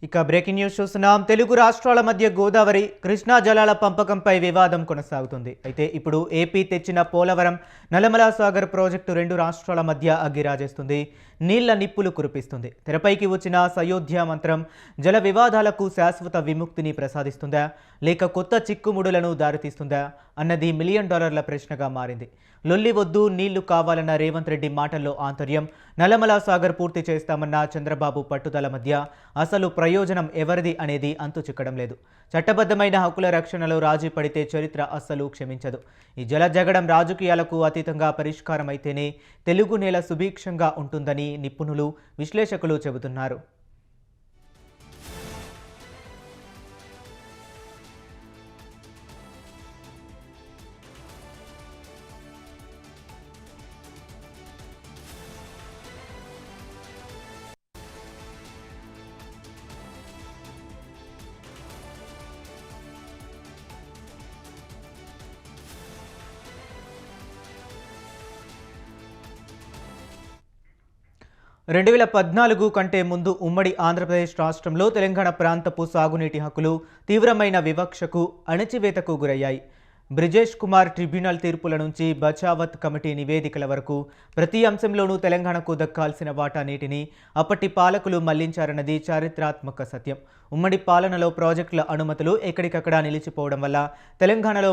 ఇక breaking news చూస్తున్నాం. తెలుగు రాష్ట్రాల మధ్య గోదావరి కృష్ణా జలాల పంపకంపై వివాదం కొనసాగుతుంది. అయితే ఇప్పుడు ఏపీ తెచ్చిన పోలవరం నల్లమల సాగర్ ప్రాజెక్టు రెండు రాష్ట్రాల మధ్య అగ్గిరాజేస్తుంది, నీళ్ల నిప్పులు కురిపిస్తుంది. తెరపైకి వచ్చిన సయోధ్య మంత్రం జల వివాదాలకు శాశ్వత విముక్తిని ప్రసాదిస్తుందా లేక కొత్త చిక్కుముడులను దారితీస్తుందా అన్నది $1 మిలియన్ ప్రశ్నగా మారింది. లొల్లి వద్దు, నీళ్లు కావాలన్న రేవంత్ రెడ్డి మాటల్లో ఆంతర్యం, నల్లమల సాగర్ పూర్తి చేస్తామన్న చంద్రబాబు పట్టుదల మధ్య అసలు ప్రయోజనం ఎవరిది అనేది అంతు చిక్కడం లేదు. చట్టబద్ధమైన హక్కుల రక్షణలో రాజీ పడితే చరిత్ర అస్సలు క్షమించదు. ఈ జల జగడం రాజకీయాలకు అతీతంగా పరిష్కారం అయితేనే తెలుగు నేల సుభిక్షంగా ఉంటుందని నిపుణులు, విశ్లేషకులు చెబుతున్నారు. 2014 కంటే ముందు ఉమ్మడి ఆంధ్రప్రదేశ్ రాష్ట్రంలో తెలంగాణ ప్రాంతపు సాగునీటి హక్కులు తీవ్రమైన వివక్షకు, అణచివేతకు గురయ్యాయి. బ్రిజేష్ కుమార్ ట్రిబ్యునల్ తీర్పుల నుంచి బచావత్ కమిటీ నివేదికల వరకు ప్రతి అంశంలోనూ తెలంగాణకు దక్కాల్సిన వాటా నీటిని అప్పటి పాలకులు మళ్లించారన్నది చారిత్రాత్మక సత్యం. ఉమ్మడి పాలనలో ప్రాజెక్టుల అనుమతులు ఎక్కడికక్కడ నిలిచిపోవడం వల్ల తెలంగాణలో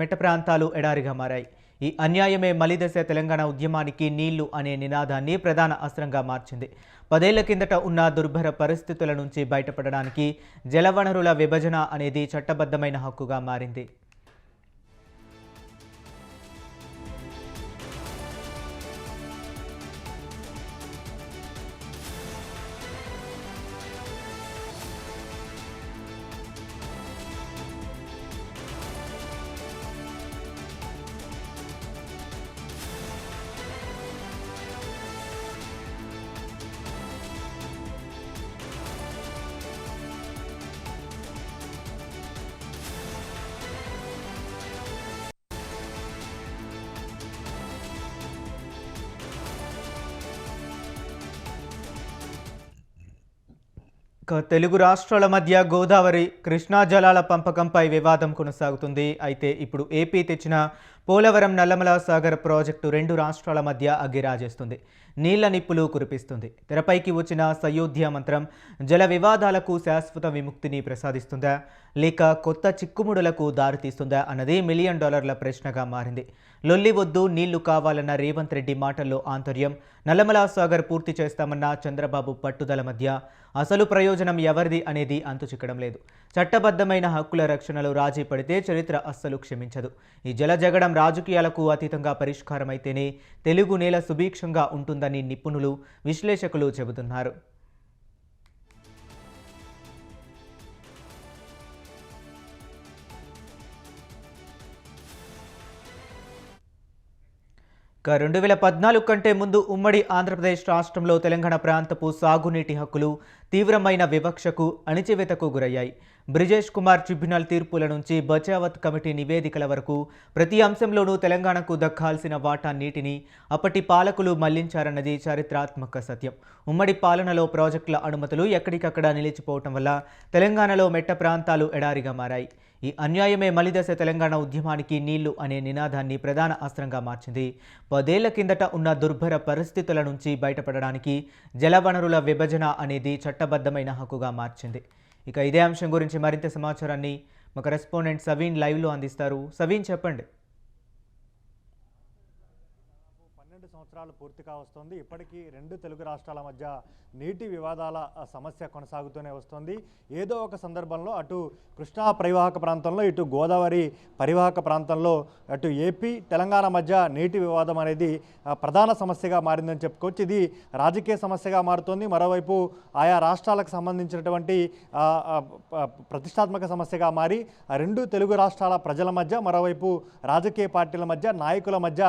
మెట్ట ప్రాంతాలు ఎడారిగా మారాయి. ఈ అన్యాయమే మలిదశ తెలంగాణ ఉద్యమానికి నీళ్లు అనే నినాదాన్ని ప్రధాన అస్త్రంగా మార్చింది. 10 ఏళ్ల కిందట ఉన్న దుర్భర పరిస్థితుల నుంచి బయటపడడానికి జలవనరుల విభజన అనేది చట్టబద్ధమైన హక్కుగా మారింది. తెలుగు రాష్ట్రాల మధ్య గోదావరి కృష్ణా జలాల పంపకంపై వివాదం కొనసాగుతుంది. అయితే ఇప్పుడు ఏపీ తెచ్చిన పోలవరం నల్లమల సాగర్ ప్రాజెక్టు రెండు రాష్ట్రాల మధ్య అగ్గిరాజేస్తుంది, నీళ్ల నిప్పులు కురిపిస్తుంది. తెరపైకి వచ్చిన సయోధ్య మంత్రం జల వివాదాలకు శాశ్వత విముక్తిని ప్రసాదిస్తుందా లేక కొత్త చిక్కుముడులకు దారితీస్తుందా అన్నది $1 మిలియన్ ప్రశ్నగా మారింది. లొల్లి వద్దు, నీళ్లు కావాలన్న రేవంత్ రెడ్డి మాటల్లో ఆంతర్యం, నల్లమల సాగర్ పూర్తి చేస్తామన్న చంద్రబాబు పట్టుదల మధ్య అసలు ప్రయోజనం ఎవరిది అనేది అంతు చిక్కడం లేదు. చట్టబద్ధమైన హక్కుల రక్షణలో రాజీ పడితే చరిత్ర అస్సలు క్షమించదు. ఈ జల జగడం రాజకీయాలకు అతీతంగా పరిష్కారం అయితేనే తెలుగు నేల సుభిక్షంగా ఉంటుందని నిపుణులు, విశ్లేషకులు చెబుతున్నారు. 2014 కంటే ముందు ఉమ్మడి ఆంధ్రప్రదేశ్ రాష్ట్రంలో తెలంగాణ ప్రాంతపు సాగునీటి హక్కులు తీవ్రమైన వివక్షకు, అణచివేతకు గురయ్యాయి. బ్రిజేష్ కుమార్ ట్రిబ్యునల్ తీర్పుల నుంచి బచావత్ కమిటీ నివేదికల వరకు ప్రతి అంశంలోనూ తెలంగాణకు దక్కాల్సిన వాటా నీటిని అప్పటి పాలకులు మళ్లించారన్నది చారిత్రాత్మక సత్యం. ఉమ్మడి పాలనలో ప్రాజెక్టుల అనుమతులు ఎక్కడికక్కడ నిలిచిపోవటం వల్ల తెలంగాణలో మెట్ట ప్రాంతాలు ఎడారిగా మారాయి. ఈ అన్యాయమే మలిదశ తెలంగాణ ఉద్యమానికి నీళ్లు అనే నినాదాన్ని ప్రధాన అస్త్రంగా మార్చింది. 10 ఏళ్ల కిందట ఉన్న దుర్భర పరిస్థితుల నుంచి బయటపడడానికి జలవనరుల విభజన అనేది చట్టబద్ధమైన హక్కుగా మార్చింది. ఇక ఇదే అంశం గురించి మరింత సమాచారాన్ని మా కరెస్పాండెంట్ సవీన్ లైవ్లో అందిస్తారు. సవీన్, చెప్పండి. 12 సంవత్సరాలు పూర్తిగా వస్తుంది. ఇప్పటికీ రెండు తెలుగు రాష్ట్రాల మధ్య నీటి వివాదాల సమస్య కొనసాగుతూనే వస్తుంది. ఏదో ఒక సందర్భంలో అటు కృష్ణా పరివాహక ప్రాంతంలో, ఇటు గోదావరి పరివాహక ప్రాంతంలో, అటు ఏపీ తెలంగాణ మధ్య నీటి వివాదం అనేది ప్రధాన సమస్యగా మారిందని చెప్పుకోవచ్చు. ఇది రాజకీయ సమస్యగా మారుతోంది. మరోవైపు ఆయా రాష్ట్రాలకు సంబంధించినటువంటి ప్రతిష్టాత్మక సమస్యగా మారి రెండు తెలుగు రాష్ట్రాల ప్రజల మధ్య, మరోవైపు రాజకీయ పార్టీల మధ్య, నాయకుల మధ్య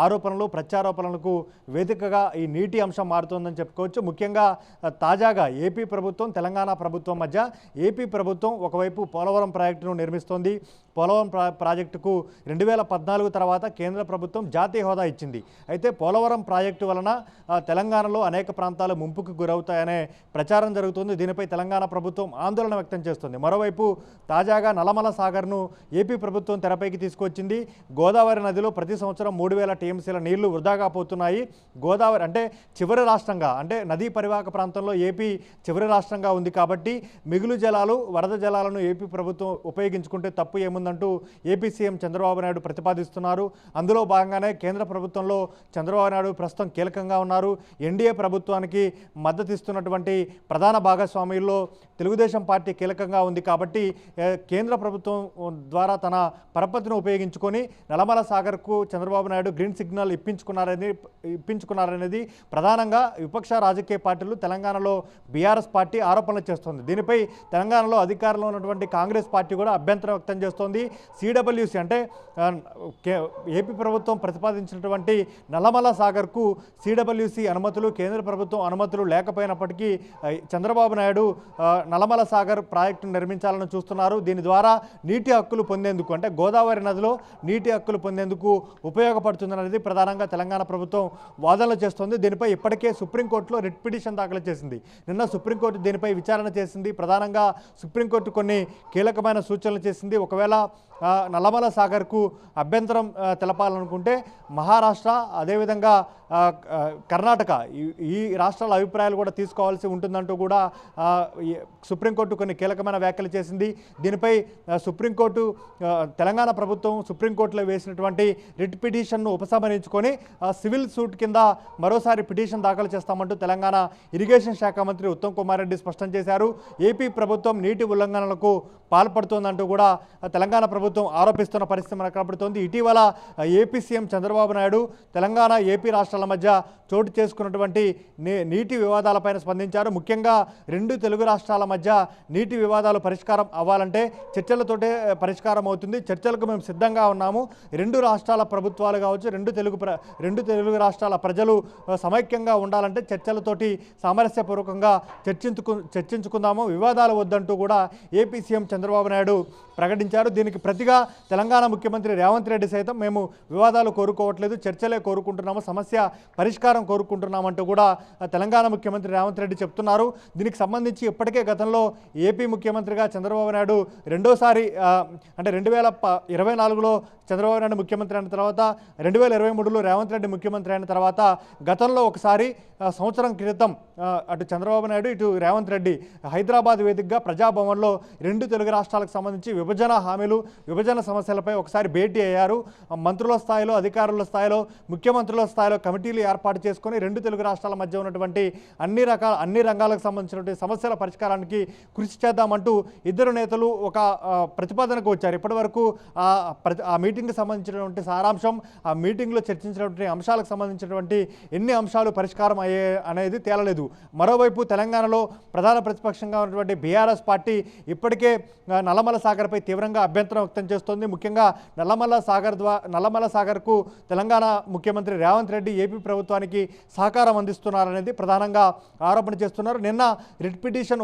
ఆరోపణలు, ప్రత్యారోపణలకు వేదికగా ఈ నీటి అంశం మారుతోందని చెప్పుకోవచ్చు. ముఖ్యంగా తాజాగా ఏపీ ప్రభుత్వం, తెలంగాణ ప్రభుత్వం మధ్య ఏపీ ప్రభుత్వం ఒకవైపు పోలవరం ప్రాజెక్టును నిర్మిస్తోంది. పోలవరం ప్రాజెక్టుకు 2014 తర్వాత కేంద్ర ప్రభుత్వం జాతీయ హోదా ఇచ్చింది. అయితే పోలవరం ప్రాజెక్టు వలన తెలంగాణలో అనేక ప్రాంతాలు ముంపుకు గురవుతాయనే ప్రచారం జరుగుతుంది. దీనిపై తెలంగాణ ప్రభుత్వం ఆందోళన వ్యక్తం చేస్తుంది. మరోవైపు తాజాగా నల్లమల సాగర్ను ఏపీ ప్రభుత్వం తెరపైకి తీసుకొచ్చింది. గోదావరి నదిలో ప్రతి సంవత్సరం 3000 టీఎంసీల నీళ్లు వృధాగా పోతున్నాయి. గోదావరి అంటే చివరి రాష్ట్రంగా, అంటే నదీ పరివాహక ప్రాంతంలో ఏపీ చివరి రాష్ట్రంగా ఉంది కాబట్టి మిగులు జలాలు, వరద జలాలను ఏపీ ప్రభుత్వం ఉపయోగించుకుంటే తప్పు ఏముందంటూ ఏపీ సీఎం చంద్రబాబు నాయుడు ప్రతిపాదిస్తున్నారు. అందులో భాగంగానే కేంద్ర ప్రభుత్వంలో చంద్రబాబు నాయుడు ప్రస్తుతం కీలకంగా ఉన్నారు. ఎన్డీఏ ప్రభుత్వానికి మద్దతు ఇస్తున్నటువంటి ప్రధాన భాగస్వామ్యుల్లో తెలుగుదేశం పార్టీ కీలకంగా ఉంది కాబట్టి కేంద్ర ప్రభుత్వం ద్వారా తన పరపతిని ఉపయోగించుకొని నల్లమల సాగర్కు చంద్రబాబు నాయుడు గ్రీన్ సిగ్నల్ ఇప్పించుకున్నారనేది ప్రధానంగా విపక్ష రాజకీయ పార్టీలు తెలంగాణలో బీఆర్ఎస్ పార్టీ ఆరోపణలు చేస్తోంది. దీనిపై తెలంగాణలో అధికారంలో ఉన్నటువంటి కాంగ్రెస్ పార్టీ కూడా అభ్యంతరం వ్యక్తం చేస్తోంది. సిడబ్ల్యూసి అంటే ఏపీ ప్రభుత్వం ప్రతిపాదించినటువంటి నల్లమల సాగర్కు సిడబ్ల్యూసి అనుమతులు, కేంద్ర ప్రభుత్వం అనుమతులు లేకపోయినప్పటికీ చంద్రబాబు నాయుడు నల్లమల సాగర్ ప్రాజెక్టును నిర్మించాలని చూస్తున్నారు. దీని ద్వారా నీటి హక్కులు పొందేందుకు, అంటే గోదావరి నదిలో నీటి హక్కులు పొందేందుకు ఉపయోగపడుతుందనేది ప్రధానంగా తెలంగాణ ప్రభుత్వం వాదనలు చేస్తోంది. దీనిపై ఇప్పటికే సుప్రీంకోర్టులో రిట్ పిటిషన్ దాఖలు చేసింది. నిన్న సుప్రీంకోర్టు దీనిపై విచారణ చేసింది. ప్రధానంగా సుప్రీంకోర్టు కొన్ని కీలకమైన సూచనలు చేసింది. ఒకవేళ నల్లమల సాగర్కు అభ్యంతరం తెలపాలనుకుంటే మహారాష్ట్ర, అదేవిధంగా కర్ణాటక ఈ రాష్ట్రాల అభిప్రాయాలు కూడా తీసుకోవాల్సి ఉంటుందంటూ కూడా సుప్రీంకోర్టు కొన్ని కీలకమైన వ్యాఖ్యలు చేసింది. దీనిపై సుప్రీంకోర్టు తెలంగాణ ప్రభుత్వం సుప్రీంకోర్టులో వేసినటువంటి రిట్ పిటిషన్ను ఉపసంహరించుకొని సివిల్ సూట్ కింద మరోసారి పిటిషన్ దాఖలు చేస్తామంటూ తెలంగాణ ఇరిగేషన్ శాఖ మంత్రి ఉత్తమ్ కుమార్ రెడ్డి స్పష్టం చేశారు. ఏపీ ప్రభుత్వం నీటి ఉల్లంఘనలకు పాల్పడుతోందంటూ కూడా తెలంగాణ ప్రభుత్వం ఆరోపిస్తున్న పరిస్థితి మనకు కనబడుతోంది. ఇటీవల AP CM Chandrababu Naidu Telangana, AP రాష్ట్రాల మధ్య చోటు చేసుకున్నటువంటి నీటి వివాదాలపైన స్పందించారు. ముఖ్యంగా రెండు తెలుగు రాష్ట్రాల మధ్య నీటి వివాదాలు పరిష్కారం అవ్వాలంటే చర్చలతోటే పరిష్కారం అవుతుంది. చర్చలకు మేము సిద్ధంగా ఉన్నాము. రెండు రాష్ట్రాల ప్రభుత్వాలు కావచ్చు, రెండు తెలుగు రాష్ట్రాల ప్రజలు సమైక్యంగా ఉండాలంటే చర్చలతోటి సామరస్యపూర్వకంగా చర్చించుకుందాము, వివాదాలు వద్దంటూ కూడా ఏపీ సీఎం చంద్రబాబు నాయుడు ప్రకటించారు. దీనికి ప్రతిగా తెలంగాణ ముఖ్యమంత్రి రేవంత్ రెడ్డి సైతం మేము వివాదాలు కోరుకోవట్లేదు, చర్చలే కోరుకుంటున్నాము, సమస్య పరిష్కారం కోరుకుంటున్నామంటూ కూడా తెలంగాణ ముఖ్యమంత్రి రేవంత్ రెడ్డి చెప్తున్నారు. దీనికి సంబంధించి ఇప్పటికే గతంలో ఏపీ ముఖ్యమంత్రిగా చంద్రబాబు నాయుడు రెండోసారి అంటే 2024లో చంద్రబాబు నాయుడు ముఖ్యమంత్రి అయిన తర్వాత 2023లో రేవంత్ రెడ్డి ముఖ్యమంత్రి అయిన తర్వాత గతంలో ఒకసారి సంవత్సరం క్రితం అటు చంద్రబాబు నాయుడు ఇటు రేవంత్ రెడ్డి హైదరాబాద్ వేదికగా ప్రజాభవన్లో రెండు తెలుగు రాష్ట్రాలకు సంబంధించి విభజన హామీలు, విభజన సమస్యలపై ఒకసారి భేటీ అయ్యారు. మంత్రుల స్థాయిలో, అధికారుల స్థాయిలో, ముఖ్యమంత్రుల స్థాయిలో కమిటీలు ఏర్పాటు చేసుకొని రెండు తెలుగు రాష్ట్రాల మధ్య ఉన్నటువంటి అన్ని రంగాలకు సంబంధించినటువంటి సమస్యల పరిష్కారానికి కృషి చేద్దామంటూ ఇద్దరు నేతలు ఒక ప్రతిపాదనకు వచ్చారు. ఇప్పటివరకు ఆ మీటింగ్కి సంబంధించినటువంటి సారాంశం, ఆ మీటింగ్లో చర్చించినటువంటి అంశాలకు సంబంధించినటువంటి ఎన్ని అంశాలు పరిష్కారం అయ్యే అనేది తేలలేదు. మరోవైపు తెలంగాణలో ప్రధాన ప్రతిపక్షంగా ఉన్నటువంటి బీఆర్ఎస్ పార్టీ ఇప్పటికే నల్లమల సాగర్పై తీవ్రంగా అభ్యంతరం వ్యక్తం చేస్తోంది. ముఖ్యంగా నల్లమల సాగర్కు తెలంగాణ ముఖ్యమంత్రి రేవంత్ రెడ్డి ఏపీ ప్రభుత్వానికి సహకారం అందిస్తున్నారనేది ప్రధానంగా ఆరోపణ చేస్తున్నారు. నిన్న రిట్ పిటిషన్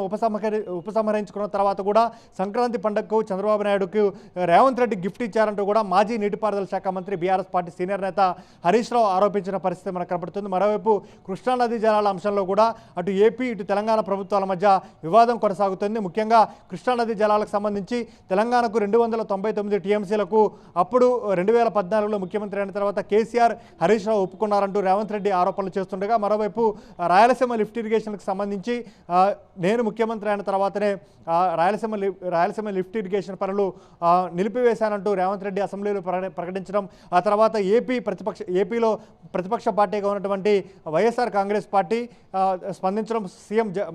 ఉపసంహరించుకున్న తర్వాత కూడా సంక్రాంతి పండుగకు చంద్రబాబు నాయుడుకు రేవంత్ రెడ్డి గిఫ్ట్ ఇచ్చారంటూ కూడా మాజీ నీటిపారుదల శాఖ మంత్రి బీఆర్ఎస్ పార్టీ సీనియర్ నేత హరీష్ రావు ఆరోపించిన పరిస్థితి మనకు కనబడుతుంది. మరోవైపు కృష్ణానదీ జలాల అంశంలో కూడా అటు ఏపీ ఇటు తెలంగాణ ప్రభుత్వాల మధ్య వివాదం కొనసాగుతుంది. ముఖ్యంగా కృష్ణానదీ జలాలకు సంబంధించి తెలంగాణకు 299 టీఎంసీలకు అప్పుడు 2014లో ముఖ్యమంత్రి అయిన తర్వాత కేసీఆర్, హరీష్ రావు ఒప్పుకున్నారంటూ రేవంత్ రెడ్డి ఆరోపణలు చేస్తుండగా, మరోవైపు రాయలసీమ లిఫ్ట్ ఇరిగేషన్కి సంబంధించి నేను ముఖ్యమంత్రి అయిన తర్వాతనే రాయలసీమ లిఫ్ట్ ఇరిగేషన్ పనులు నిలిపివేశానంటూ రేవంత్ రెడ్డి అసెంబ్లీలో ప్రకటించడం, ఆ తర్వాత ఏపీలో ప్రతిపక్ష పార్టీగా ఉన్నటువంటి వైఎస్ఆర్ కాంగ్రెస్ పార్టీ స్పందించడం,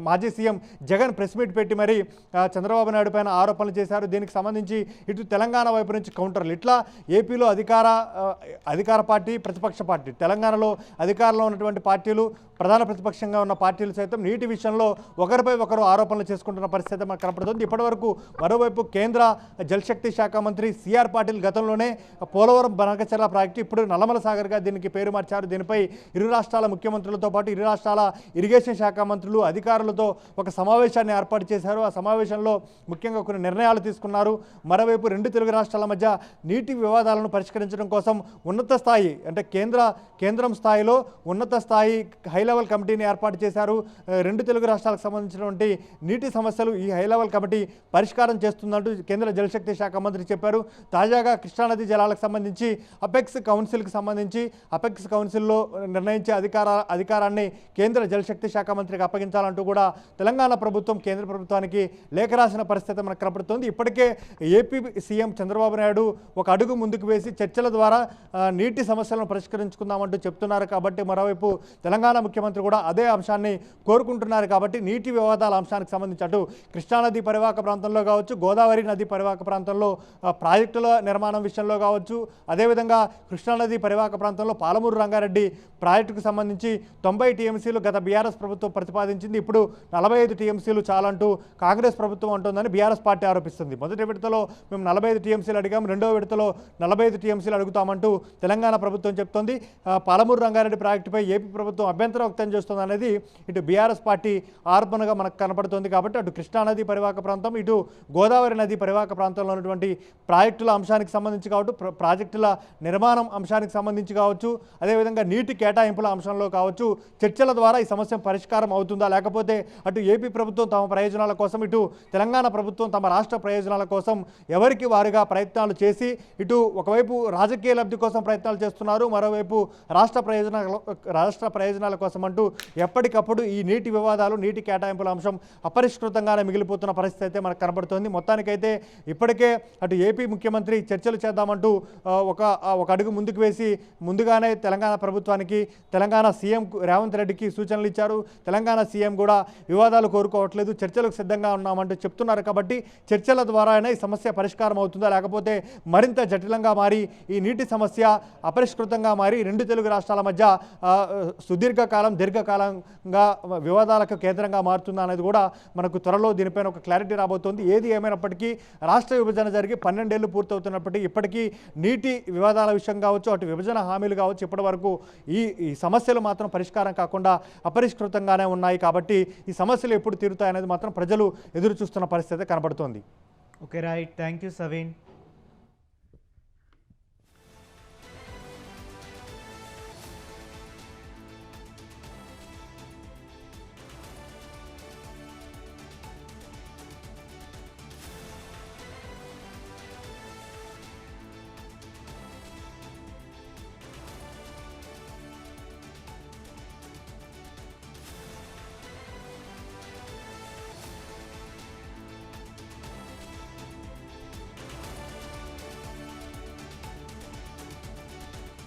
మాజీ సీఎం జగన్ ప్రెస్ మీట్ పెట్టి మరి చంద్రబాబు నాయుడు పైన ఆరోపణలు చేశారు. దీనికి సంబంధించి ఇటు తెలంగాణ వైపు నుంచి కౌంటర్లు, ఇట్లా ఏపీలో అధికార పార్టీ, ప్రతిపక్ష పార్టీ, తెలంగాణలో అధికారంలో ఉన్నటువంటి పార్టీలు, ప్రధాన ప్రతిపక్షంగా ఉన్న పార్టీలు సైతం నీటి విషయంలో ఒకరిపై ఒకరు ఆరోపణలు చేసుకుంటున్న పరిస్థితి మనకు కనపడుతుంది. ఇప్పటివరకు మరోవైపు కేంద్ర జలశక్తి శాఖ మంత్రి సిఆర్ పాటిల్ గతంలోనే పోలవరం బనకచెర్ల ప్రాజెక్టు, ఇప్పుడు నల్లమల సాగర్గా దీనికి పేరు మార్చారు. దీనిపై ఇరు రాష్ట్రాల ముఖ్యమంత్రులతో పాటు ఇరు రాష్ట్రాల ఇరిగేషన్ శాఖ మంత్రులు, అధికారులతో ఒక సమావేశాన్ని ఏర్పాటు చేశారు. ఆ సమావేశంలో ముఖ్యంగా కొన్ని చెప్పిన నిర్ణయాలు తీసుకున్నారు. మరోవైపు రెండు తెలుగు రాష్ట్రాల మధ్య నీటి వివాదాలను పరిష్కరించడం కోసం ఉన్నత స్థాయి అంటే కేంద్రం స్థాయిలో ఉన్నత స్థాయి హై లెవెల్ కమిటీని ఏర్పాటు చేశారు. రెండు తెలుగు రాష్ట్రాలకు సంబంధించినటువంటి నీటి సమస్యలు ఈ హై లెవెల్ కమిటీ పరిష్కారం చేస్తుందంటూ కేంద్ర జలశక్తి శాఖ మంత్రి చెప్పారు. తాజాగా కృష్ణానది జలాలకు సంబంధించి అపెక్స్ కౌన్సిల్లో నిర్ణయించే అధికారాన్ని కేంద్ర జలశక్తి శాఖ మంత్రికి అప్పగించాలంటూ కూడా తెలంగాణ ప్రభుత్వం కేంద్ర ప్రభుత్వానికి లేఖ రాసిన పరిస్థితి మనకు కనపడుతోంది. ఇప్పటికే ఏపీ సీఎం చంద్రబాబు నాయుడు ఒక అడుగు ముందుకు వేసి చర్చల ద్వారా నీటి సమస్యలను పరిష్కరించుకుందామంటూ చెప్తున్నారు. కాబట్టి మరోవైపు తెలంగాణ ముఖ్యమంత్రి కూడా అదే అంశాన్ని కోరుకుంటున్నారు. కాబట్టి నీటి వివాదాల అంశానికి సంబంధించి అటు కృష్ణానది పరివాహక ప్రాంతంలో కావచ్చు, గోదావరి నది పరివాహక ప్రాంతంలో ప్రాజెక్టుల నిర్మాణం విషయంలో కావచ్చు, అదేవిధంగా కృష్ణానది పరివాహక ప్రాంతంలో పాలమూరు రంగారెడ్డి ప్రాజెక్టుకు సంబంధించి 90 టీఎంసీలు గత బీఆర్ఎస్ ప్రభుత్వం ప్రతిపాదించింది. ఇప్పుడు 45 టీఎంసీలు చాలంటూ కాంగ్రెస్ ప్రభుత్వం అంటుందని బీఆర్ఎస్ పార్టీ ఆరోపిస్తుంది. మొదటి విడతలో మేము 45 టీఎంసీలు అడిగాం, రెండవ విడతలో 45 టీఎంసీలు అడుగుతామంటూ తెలంగాణ ప్రభుత్వం చెప్తోంది. పాలమూరు రంగారెడ్డి ప్రాజెక్టుపై ఏపీ ప్రభుత్వం అభ్యంతరం వ్యక్తం చేస్తుంది అనేది ఇటు బీఆర్ఎస్ పార్టీ ఆరోపణగా మనకు కనపడుతుంది. కాబట్టి అటు కృష్ణానది పరివాహక ప్రాంతం, ఇటు గోదావరి నది పరివాహక ప్రాంతంలో ఉన్నటువంటి ప్రాజెక్టుల అంశానికి సంబంధించి కావచ్చు, ప్రాజెక్టుల నిర్మాణం అంశానికి సంబంధించి కావచ్చు, అదేవిధంగా నీటి కేటాయింపుల అంశంలో కావచ్చు, చర్చల ద్వారా ఈ సమస్య పరిష్కారం అవుతుందా, లేకపోతే అటు ఏపీ ప్రభుత్వం తమ ప్రయోజనాల కోసం, ఇటు తెలంగాణ ప్రభుత్వం తమ రాష్ట్ర ప్రయోజనాల కోసం ఎవరికి వారుగా ప్రయత్నాలు చేసి ఇటు ఒకవైపు రాజకీయ లబ్ధి కోసం ప్రయత్నాలు చేస్తున్నారు, మరోవైపు రాష్ట్ర ప్రయోజనాల కోసం అంటూ ఎప్పటికప్పుడు ఈ నీటి వివాదాలు, నీటి కేటాయింపుల అంశం అపరిష్కృతంగానే మిగిలిపోతున్న పరిస్థితి అయితే మనకు కనబడుతోంది. మొత్తానికైతే ఇప్పటికే అటు ఏపీ ముఖ్యమంత్రి చర్చలు చేద్దామంటూ ఒక అడుగు ముందుకు వేసి ముందుగానే తెలంగాణ ప్రభుత్వానికి, తెలంగాణ సీఎం రేవంత్ రెడ్డికి సూచనలు ఇచ్చారు. తెలంగాణ సీఎం కూడా వివాదాలు కోరుకోవట్లేదు, చర్చలకు సిద్ధంగా ఉన్నామంటూ చెప్తున్నారు. కాబట్టి చర్చల ద్వారానే ఈ సమస్య పరిష్కారం అవుతుందా, లేకపోతే మరింత జటిలంగా మారి ఈ నీటి సమస్య అపరిష్కృతంగా మారి రెండు తెలుగు రాష్ట్రాల మధ్య దీర్ఘకాలంగా వివాదాలకు కేంద్రంగా మారుతుందా అనేది కూడా మనకు త్వరలో దీనిపైన ఒక క్లారిటీ రాబోతోంది. ఏది ఏమైనప్పటికీ రాష్ట్ర విభజన జరిగి 12 ఏళ్ళు పూర్తవుతున్నప్పటికీ ఇప్పటికీ నీటి వివాదాల విషయం కావచ్చు, అటు విభజన హామీలు కావచ్చు, ఇప్పటి వరకు ఈ సమస్యలు మాత్రం పరిష్కారం కాకుండా అపరిష్కృతంగానే ఉన్నాయి. కాబట్టి ఈ సమస్యలు ఎప్పుడు తీరుతాయనేది మాత్రం ప్రజలు ఎదురు చూస్తున్న పరిస్థితి కనబడుతోంది. Okay right, thank you Saveen.